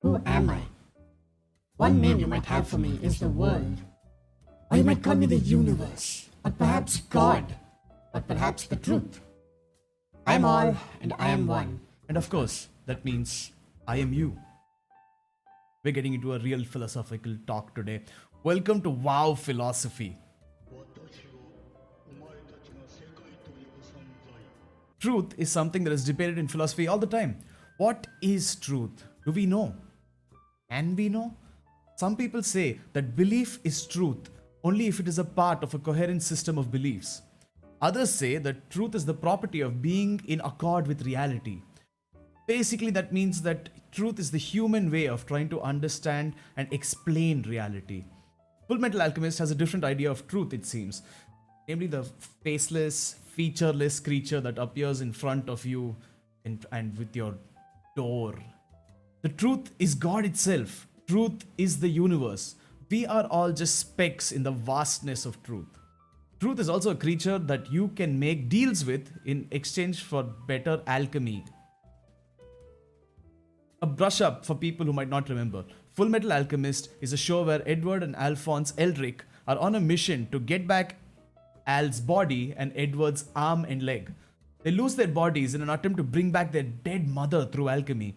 Who am I? One name you might have for me is the world. Or you might call me the universe. Or perhaps God. Or perhaps the truth. I am all and I am one. And of course, that means I am you. We're getting into a real philosophical talk today. Welcome to Wow Philosophy. Truth is something that is debated in philosophy all the time. What is truth? Do we know? Can we know? Some people say that belief is truth only if it is a part of a coherent system of beliefs. Others say that truth is the property of being in accord with reality. Basically, that means that truth is the human way of trying to understand and explain reality. Fullmetal Alchemist has a different idea of truth, it seems. Namely, the faceless, featureless creature that appears in front of you and with your door. The truth is God itself. Truth is the universe. We are all just specks in the vastness of truth. Truth is also a creature that you can make deals with in exchange for better alchemy. A brush up for people who might not remember. Fullmetal Alchemist is a show where Edward and Alphonse Elric are on a mission to get back Al's body and Edward's arm and leg. They lose their bodies in an attempt to bring back their dead mother through alchemy.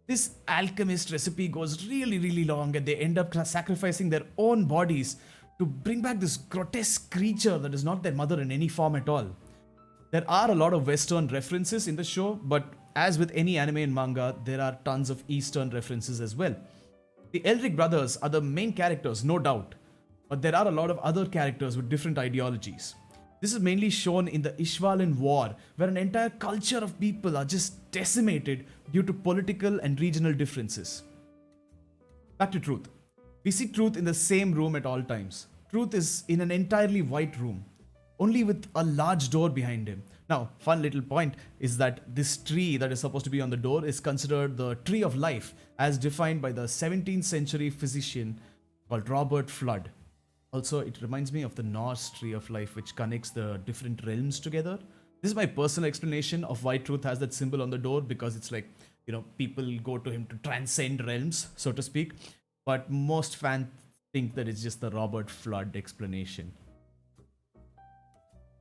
This alchemist recipe goes really long and they end up sacrificing their own bodies to bring back this grotesque creature that is not their mother in any form at all. There are a lot of Western references in the show, but as with any anime and manga, there are tons of Eastern references as well. The Elric brothers are the main characters, no doubt, but there are a lot of other characters with different ideologies. This is mainly shown in the Ishvalan War, where an entire culture of people are just decimated due to political and regional differences. Back to truth. We see truth in the same room at all times. Truth is in an entirely white room, only with a large door behind him. Now, fun little point is that this tree that is supposed to be on the door is considered the tree of life as defined by the 17th century physician called Robert Fludd. Also, it reminds me of the Norse tree of life, which connects the different realms together. This is my personal explanation of why truth has that symbol on the door, because it's like, people go to him to transcend realms, so to speak. But most fans think that it's just the Robert Fludd explanation.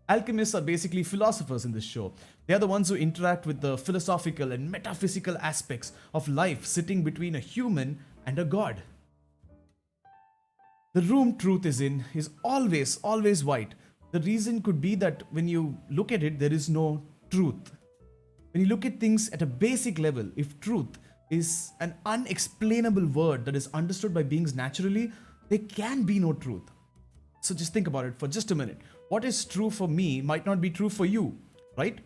Alchemists are basically philosophers in this show. They are the ones who interact with the philosophical and metaphysical aspects of life sitting between a human and a god. The room truth is in is always white. The reason could be that when you look at it, there is no truth. When you look at things at a basic level, if truth is an unexplainable word that is understood by beings naturally, there can be no truth. So just think about it for just a minute. What is true for me might not be true for you, right?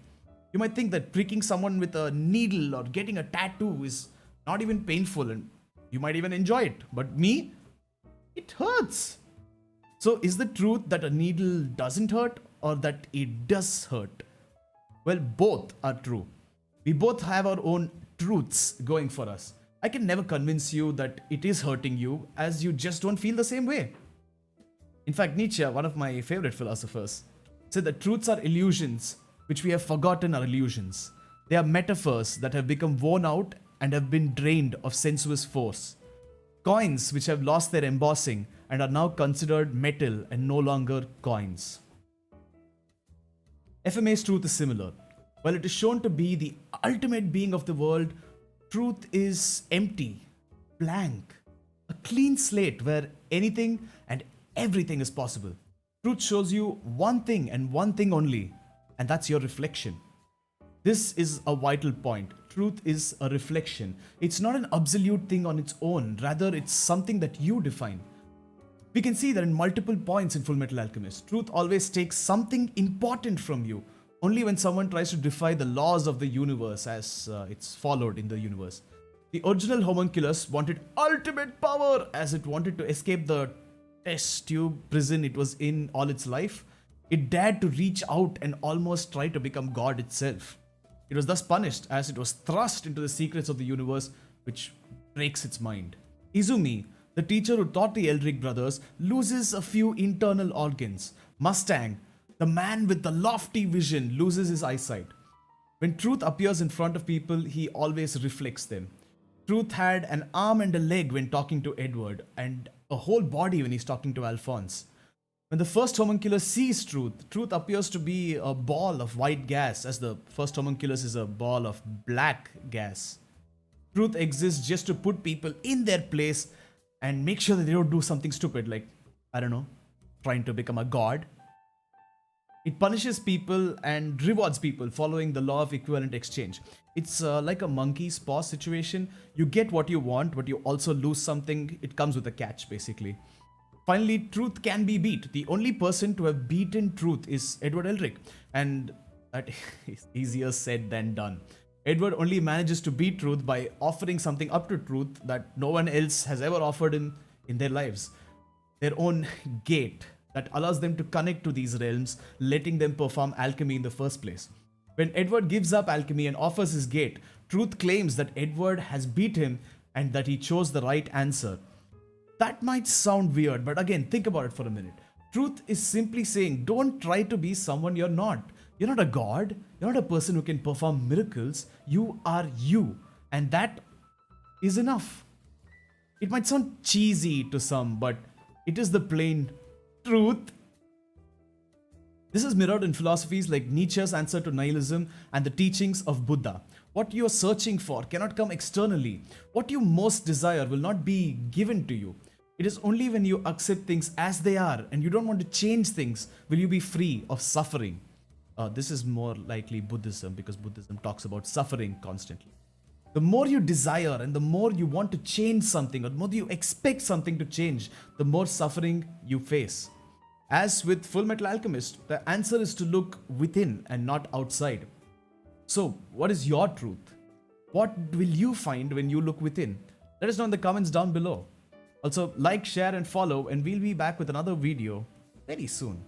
You might think that pricking someone with a needle or getting a tattoo is not even painful and you might even enjoy it. But me, it hurts. So is the truth that a needle doesn't hurt or that it does hurt? Well, both are true. We both have our own truths going for us. I can never convince you that it is hurting you, as you just don't feel the same way. In fact, Nietzsche, one of my favorite philosophers, said that truths are illusions which we have forgotten are illusions. They are metaphors that have become worn out and have been drained of sensuous force. Coins which have lost their embossing and are now considered metal and no longer coins. FMA's truth is similar. While it is shown to be the ultimate being of the world, truth is empty, blank, a clean slate where anything and everything is possible. Truth shows you one thing and one thing only, and that's your reflection. This is a vital point. Truth is a reflection. It's not an absolute thing on its own, rather it's something that you define. We can see that in multiple points in Fullmetal Alchemist, truth always takes something important from you, only when someone tries to defy the laws of the universe as it's followed in the universe. The original homunculus wanted ultimate power as it wanted to escape the test tube prison it was in all its life. It dared to reach out and almost try to become God itself. It was thus punished as it was thrust into the secrets of the universe, which breaks its mind. Izumi, the teacher who taught the Elric brothers, loses a few internal organs. Mustang, the man with the lofty vision, loses his eyesight. When truth appears in front of people, he always reflects them. Truth had an arm and a leg when talking to Edward, and a whole body when he's talking to Alphonse. When the first homunculus sees Truth, Truth appears to be a ball of white gas, as the first homunculus is a ball of black gas. Truth exists just to put people in their place and make sure that they don't do something stupid, like, I don't know, trying to become a god. It punishes people and rewards people following the law of equivalent exchange. It's like a monkey's paw situation. You get what you want, but you also lose something. It comes with a catch, basically. Finally, Truth can be beat. The only person to have beaten Truth is Edward Elric, and that is easier said than done. Edward only manages to beat Truth by offering something up to Truth that no one else has ever offered in their lives. Their own gate that allows them to connect to these realms, letting them perform alchemy in the first place. When Edward gives up alchemy and offers his gate, Truth claims that Edward has beat him and that he chose the right answer. That might sound weird, but again, think about it for a minute. Truth is simply saying, don't try to be someone you're not. You're not a god. You're not a person who can perform miracles. You are you. And that is enough. It might sound cheesy to some, but it is the plain truth. This is mirrored in philosophies like Nietzsche's answer to nihilism and the teachings of Buddha. What you are searching for cannot come externally. What you most desire will not be given to you. It is only when you accept things as they are and you don't want to change things will you be free of suffering. This is more likely Buddhism, because Buddhism talks about suffering constantly. The more you desire and the more you want to change something, or the more you expect something to change, the more suffering you face. As with Fullmetal Alchemist, the answer is to look within and not outside. So, what is your truth? What will you find when you look within? Let us know in the comments down below. Also, like, share and follow, and we'll be back with another video very soon.